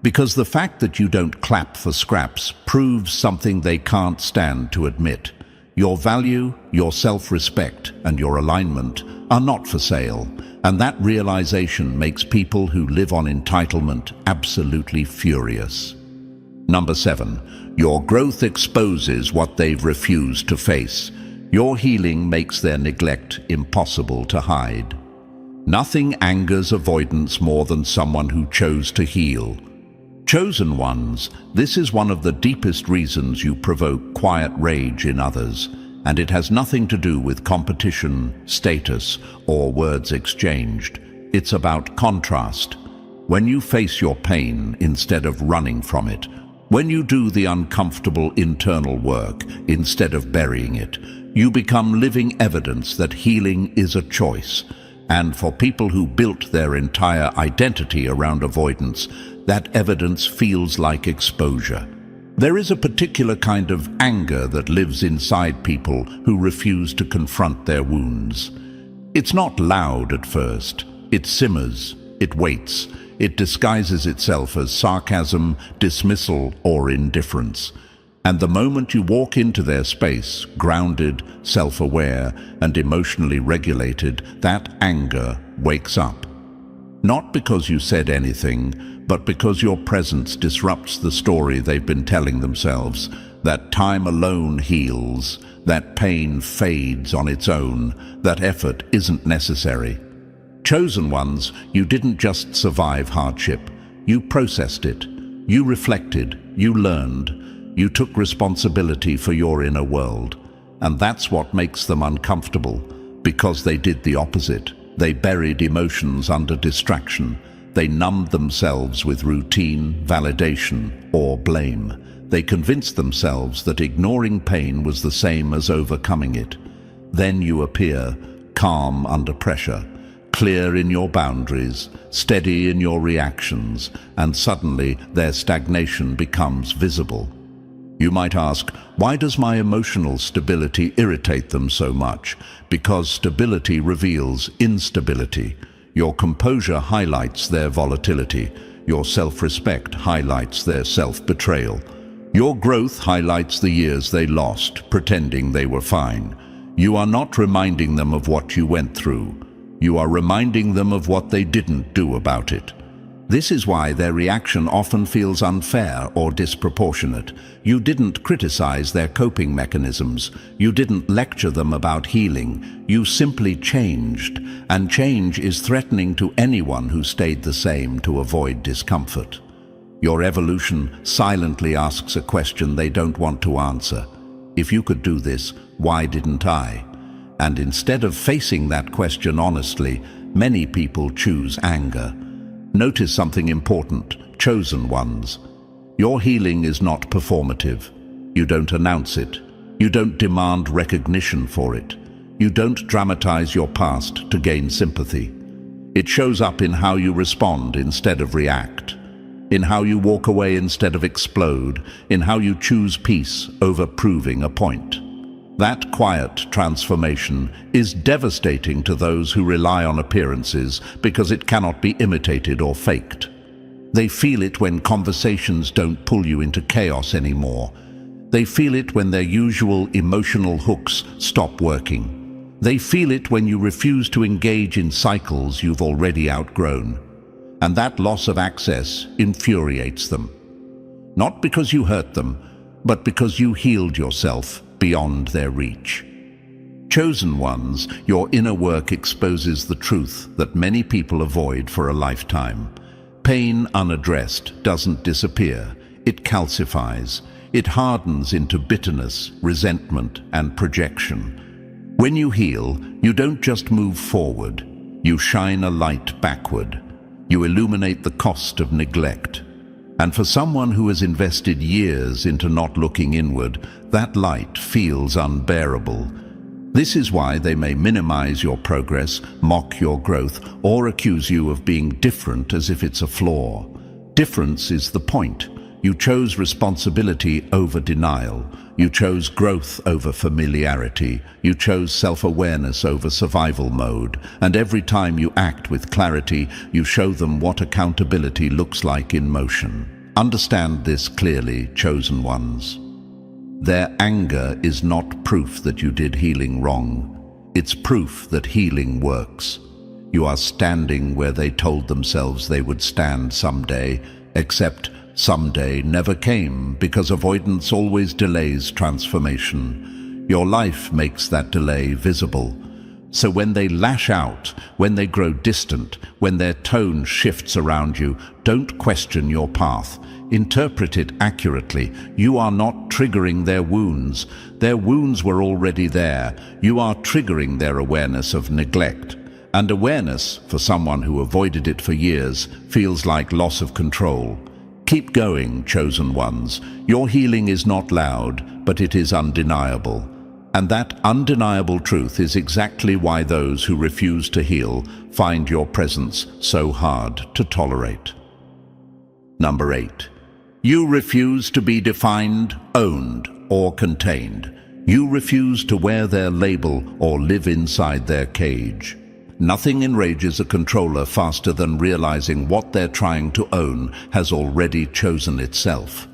Because the fact that you don't clap for scraps proves something they can't stand to admit. Your value, your self-respect, and your alignment are not for sale, and that realization makes people who live on entitlement absolutely furious. Number 7, your growth exposes what they've refused to face. Your healing makes their neglect impossible to hide. Nothing angers avoidance more than someone who chose to heal. Chosen ones, this is one of the deepest reasons you provoke quiet rage in others, and it has nothing to do with competition, status, or words exchanged. It's about contrast. When you face your pain instead of running from it, when you do the uncomfortable internal work instead of burying it, you become living evidence that healing is a choice. And for people who built their entire identity around avoidance, that evidence feels like exposure. There is a particular kind of anger that lives inside people who refuse to confront their wounds. It's not loud at first. It simmers, it waits, it disguises itself as sarcasm, dismissal, or indifference. And the moment you walk into their space, grounded, self-aware, and emotionally regulated, that anger wakes up. Not because you said anything, but because your presence disrupts the story they've been telling themselves, that time alone heals, that pain fades on its own, that effort isn't necessary. Chosen ones, you didn't just survive hardship. You processed it. You reflected. You learned. You took responsibility for your inner world. And that's what makes them uncomfortable, because they did the opposite. They buried emotions under distraction. They numbed themselves with routine, validation, or blame. They convinced themselves that ignoring pain was the same as overcoming it. Then you appear, calm under pressure, clear in your boundaries, steady in your reactions, and suddenly their stagnation becomes visible. You might ask, why does my emotional stability irritate them so much? Because stability reveals instability. Your composure highlights their volatility. Your self-respect highlights their self-betrayal. Your growth highlights the years they lost, pretending they were fine. You are not reminding them of what you went through. You are reminding them of what they didn't do about it. This is why their reaction often feels unfair or disproportionate. You didn't criticize their coping mechanisms. You didn't lecture them about healing. You simply changed, and change is threatening to anyone who stayed the same to avoid discomfort. Your evolution silently asks a question they don't want to answer. If you could do this, why didn't I? And instead of facing that question honestly, many people choose anger. Notice something important, chosen ones. Your healing is not performative. You don't announce it. You don't demand recognition for it. You don't dramatize your past to gain sympathy. It shows up in how you respond instead of react, in how you walk away instead of explode, in how you choose peace over proving a point. That quiet transformation is devastating to those who rely on appearances because it cannot be imitated or faked. They feel it when conversations don't pull you into chaos anymore. They feel it when their usual emotional hooks stop working. They feel it when you refuse to engage in cycles you've already outgrown. And that loss of access infuriates them. Not because you hurt them, but because you healed yourself beyond their reach. Chosen ones, your inner work exposes the truth that many people avoid for a lifetime. Pain unaddressed doesn't disappear, it calcifies. It hardens into bitterness, resentment, and projection. When you heal, you don't just move forward, you shine a light backward. You illuminate the cost of neglect. And for someone who has invested years into not looking inward, that light feels unbearable. This is why they may minimize your progress, mock your growth, or accuse you of being different as if it's a flaw. Difference is the point. You chose responsibility over denial. You chose growth over familiarity. You chose self-awareness over survival mode. And every time you act with clarity, you show them what accountability looks like in motion. Understand this clearly, chosen ones. Their anger is not proof that you did healing wrong. It's proof that healing works. You are standing where they told themselves they would stand someday, except someday never came because avoidance always delays transformation. Your life makes that delay visible. So when they lash out, when they grow distant, when their tone shifts around you, don't question your path. Interpret it accurately. You are not triggering their wounds. Their wounds were already there. You are triggering their awareness of neglect. And awareness, for someone who avoided it for years, feels like loss of control. Keep going, chosen ones. Your healing is not loud, but it is undeniable. And that undeniable truth is exactly why those who refuse to heal find your presence so hard to tolerate. Number 8. You refuse to be defined, owned, or contained. You refuse to wear their label or live inside their cage. Nothing enrages a controller faster than realizing what they're trying to own has already chosen itself.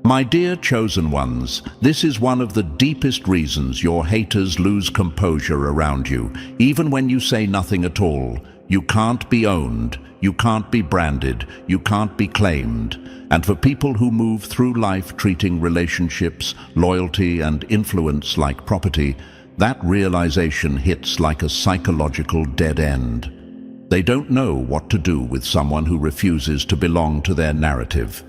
My dear chosen ones, this is one of the deepest reasons your haters lose composure around you, even when you say nothing at all. You can't be owned, you can't be branded, you can't be claimed. And for people who move through life treating relationships, loyalty, and influence like property, that realization hits like a psychological dead end. They don't know what to do with someone who refuses to belong to their narrative.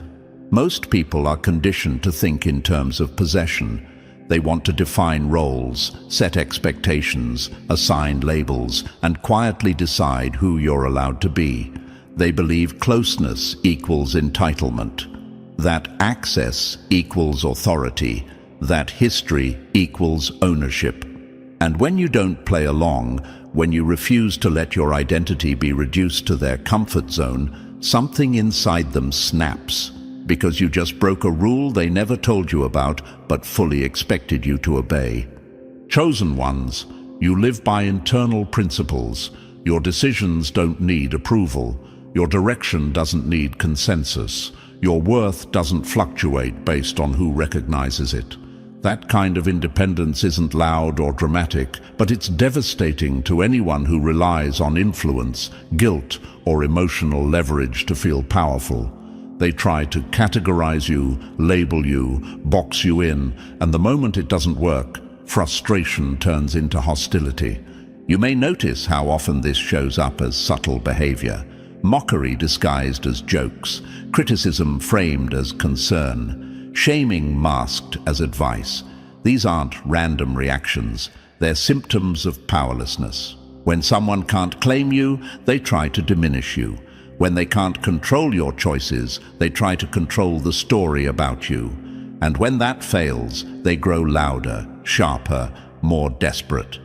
Most people are conditioned to think in terms of possession. They want to define roles, set expectations, assign labels, and quietly decide who you're allowed to be. They believe closeness equals entitlement, that access equals authority, that history equals ownership. And when you don't play along, when you refuse to let your identity be reduced to their comfort zone, something inside them snaps, because you just broke a rule they never told you about but fully expected you to obey. Chosen ones, you live by internal principles. Your decisions don't need approval. Your direction doesn't need consensus. Your worth doesn't fluctuate based on who recognizes it. That kind of independence isn't loud or dramatic, but it's devastating to anyone who relies on influence, guilt, or emotional leverage to feel powerful. They try to categorize you, label you, box you in, and the moment it doesn't work, frustration turns into hostility. You may notice how often this shows up as subtle behavior. Mockery disguised as jokes, criticism framed as concern, shaming masked as advice. These aren't random reactions, they're symptoms of powerlessness. When someone can't claim you, they try to diminish you. When they can't control your choices, they try to control the story about you. And when that fails, they grow louder, sharper, more desperate.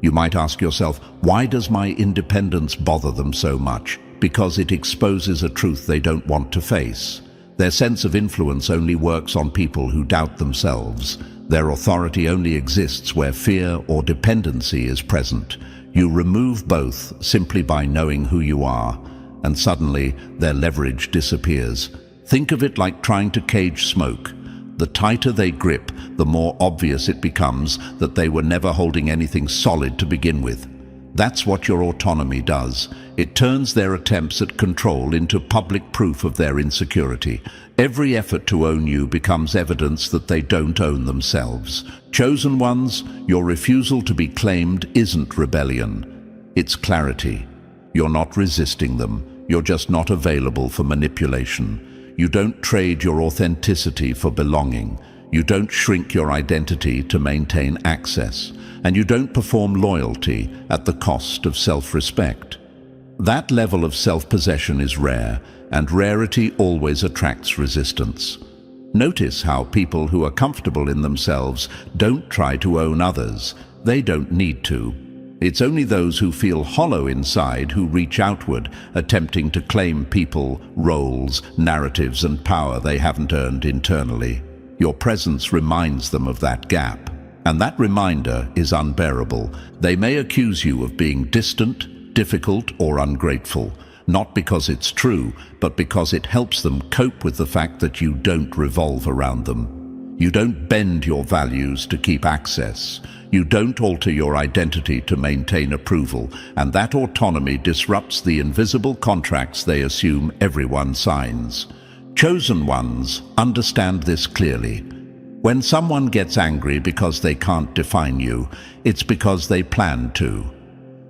You might ask yourself, why does my independence bother them so much? Because it exposes a truth they don't want to face. Their sense of influence only works on people who doubt themselves. Their authority only exists where fear or dependency is present. You remove both simply by knowing who you are, and suddenly their leverage disappears. Think of it like trying to cage smoke. The tighter they grip, the more obvious it becomes that they were never holding anything solid to begin with. That's what your autonomy does. It turns their attempts at control into public proof of their insecurity. Every effort to own you becomes evidence that they don't own themselves. Chosen ones, your refusal to be claimed isn't rebellion. It's clarity. You're not resisting them. You're just not available for manipulation. You don't trade your authenticity for belonging. You don't shrink your identity to maintain access. And you don't perform loyalty at the cost of self-respect. That level of self-possession is rare, and rarity always attracts resistance. Notice how people who are comfortable in themselves don't try to own others. They don't need to. It's only those who feel hollow inside who reach outward, attempting to claim people, roles, narratives, and power they haven't earned internally. Your presence reminds them of that gap. And that reminder is unbearable. They may accuse you of being distant, difficult, or ungrateful, not because it's true, but because it helps them cope with the fact that you don't revolve around them. You don't bend your values to keep access. You don't alter your identity to maintain approval, and that autonomy disrupts the invisible contracts they assume everyone signs. Chosen ones understand this clearly. When someone gets angry because they can't define you, it's because they plan to.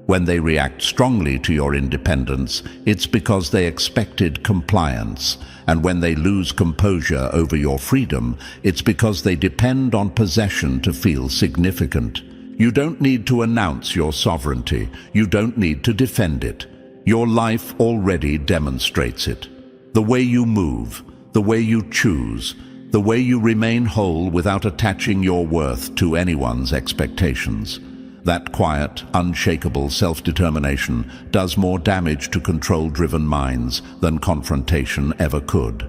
When they react strongly to your independence, it's because they expected compliance. And when they lose composure over your freedom, it's because they depend on possession to feel significant. You don't need to announce your sovereignty. You don't need to defend it. Your life already demonstrates it. The way you move, the way you choose, the way you remain whole without attaching your worth to anyone's expectations. That quiet, unshakable self-determination does more damage to control-driven minds than confrontation ever could.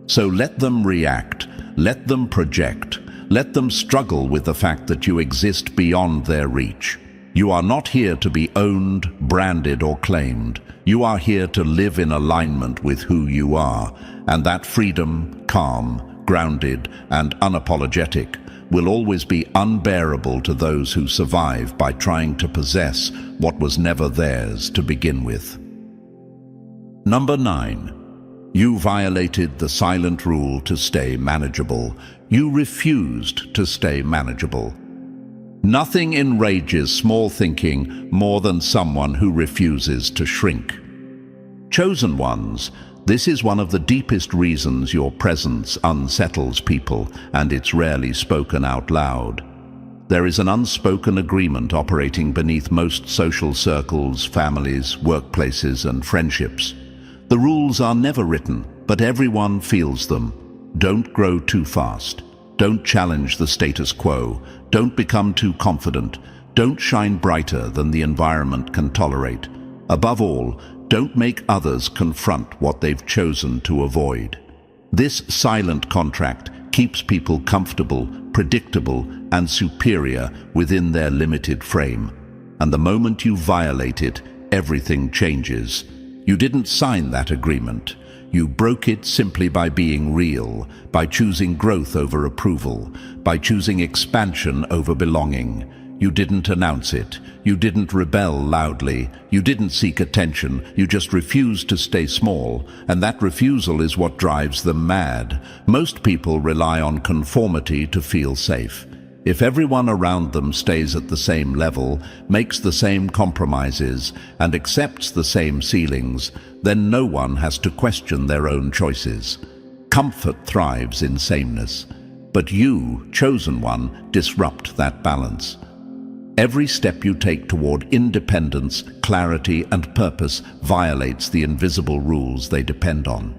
So let them react, let them project, let them struggle with the fact that you exist beyond their reach. You are not here to be owned, branded, or claimed. You are here to live in alignment with who you are, and that freedom, calm, grounded, and unapologetic will always be unbearable to those who survive by trying to possess what was never theirs to begin with. Number 9. You violated the silent rule to stay manageable. You refused to stay manageable. Nothing enrages small thinking more than someone who refuses to shrink. Chosen ones, this is one of the deepest reasons your presence unsettles people, and it's rarely spoken out loud. There is an unspoken agreement operating beneath most social circles, families, workplaces, and friendships. The rules are never written, but everyone feels them. Don't grow too fast. Don't challenge the status quo. Don't become too confident. Don't shine brighter than the environment can tolerate. Above all, don't make others confront what they've chosen to avoid. This silent contract keeps people comfortable, predictable, and superior within their limited frame. And the moment you violate it, everything changes. You didn't sign that agreement. You broke it simply by being real, by choosing growth over approval, by choosing expansion over belonging. You didn't announce it. You didn't rebel loudly. You didn't seek attention. You just refused to stay small, and that refusal is what drives them mad. Most people rely on conformity to feel safe. If everyone around them stays at the same level, makes the same compromises, and accepts the same ceilings, then no one has to question their own choices. Comfort thrives in sameness. But you, chosen one, disrupt that balance. Every step you take toward independence, clarity, and purpose violates the invisible rules they depend on.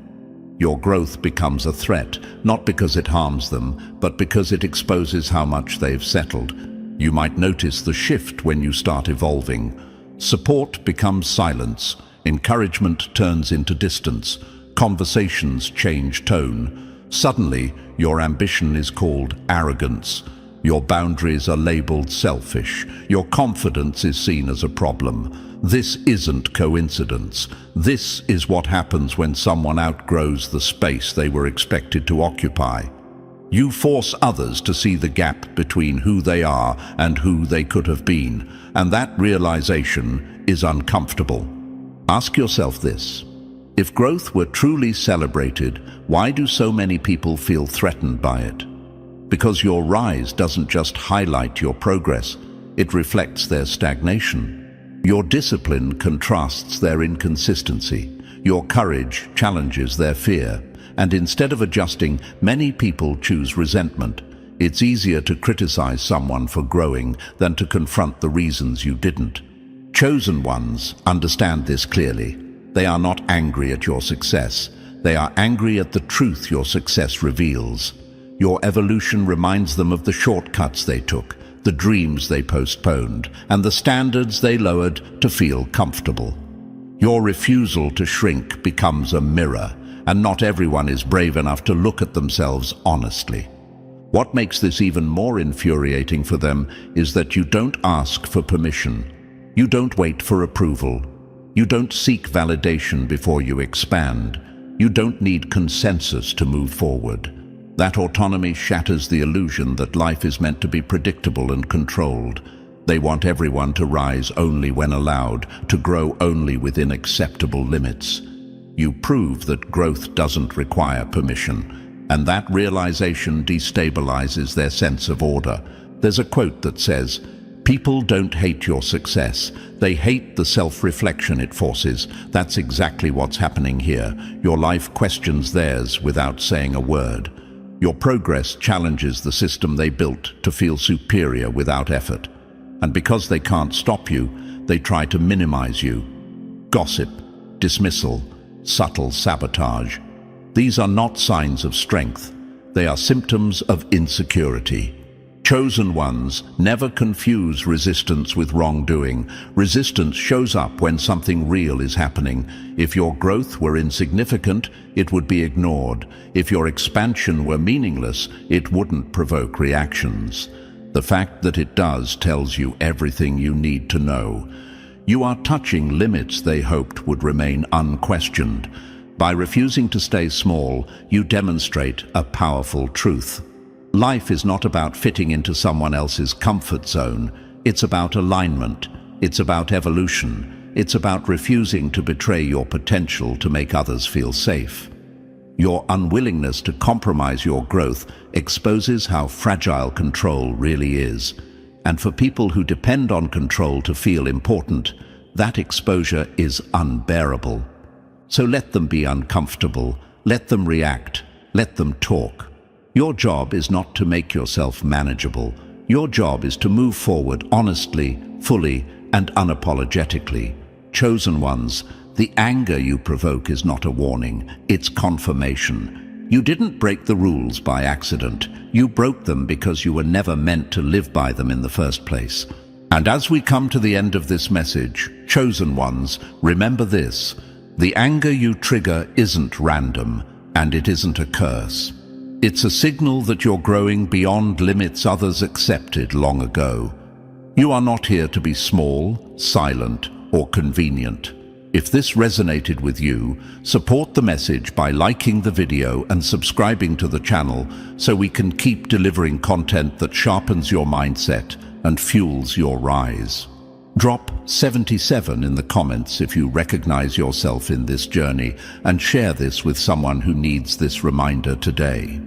Your growth becomes a threat, not because it harms them, but because it exposes how much they've settled. You might notice the shift when you start evolving. Support becomes silence, encouragement turns into distance, conversations change tone. Suddenly, your ambition is called arrogance. Your boundaries are labeled selfish. Your confidence is seen as a problem. This isn't coincidence. This is what happens when someone outgrows the space they were expected to occupy. You force others to see the gap between who they are and who they could have been, and that realization is uncomfortable. Ask yourself this: if growth were truly celebrated, why do so many people feel threatened by it? Because your rise doesn't just highlight your progress, it reflects their stagnation. Your discipline contrasts their inconsistency. Your courage challenges their fear. And instead of adjusting, many people choose resentment. It's easier to criticize someone for growing than to confront the reasons you didn't. Chosen ones understand this clearly. They are not angry at your success. They are angry at the truth your success reveals. Your evolution reminds them of the shortcuts they took, the dreams they postponed, and the standards they lowered to feel comfortable. Your refusal to shrink becomes a mirror, and not everyone is brave enough to look at themselves honestly. What makes this even more infuriating for them is that you don't ask for permission. You don't wait for approval. You don't seek validation before you expand. You don't need consensus to move forward. That autonomy shatters the illusion that life is meant to be predictable and controlled. They want everyone to rise only when allowed, to grow only within acceptable limits. You prove that growth doesn't require permission, and that realization destabilizes their sense of order. There's a quote that says, "People don't hate your success, they hate the self-reflection it forces." That's exactly what's happening here. Your life questions theirs without saying a word. Your progress challenges the system they built to feel superior without effort. And because they can't stop you, they try to minimize you. Gossip, dismissal, subtle sabotage. These are not signs of strength. They are symptoms of insecurity. Chosen ones never confuse resistance with wrongdoing. Resistance shows up when something real is happening. If your growth were insignificant, it would be ignored. If your expansion were meaningless, it wouldn't provoke reactions. The fact that it does tells you everything you need to know. You are touching limits they hoped would remain unquestioned. By refusing to stay small, you demonstrate a powerful truth. Life is not about fitting into someone else's comfort zone. It's about alignment. It's about evolution. It's about refusing to betray your potential to make others feel safe. Your unwillingness to compromise your growth exposes how fragile control really is. And for people who depend on control to feel important, that exposure is unbearable. So let them be uncomfortable. Let them react. Let them talk. Your job is not to make yourself manageable. Your job is to move forward honestly, fully, and unapologetically. Chosen ones, the anger you provoke is not a warning, it's confirmation. You didn't break the rules by accident. You broke them because you were never meant to live by them in the first place. And as we come to the end of this message, chosen ones, remember this: the anger you trigger isn't random, and it isn't a curse. It's a signal that you're growing beyond limits others accepted long ago. You are not here to be small, silent, or convenient. If this resonated with you, support the message by liking the video and subscribing to the channel so we can keep delivering content that sharpens your mindset and fuels your rise. Drop 77 in the comments if you recognize yourself in this journey and share this with someone who needs this reminder today.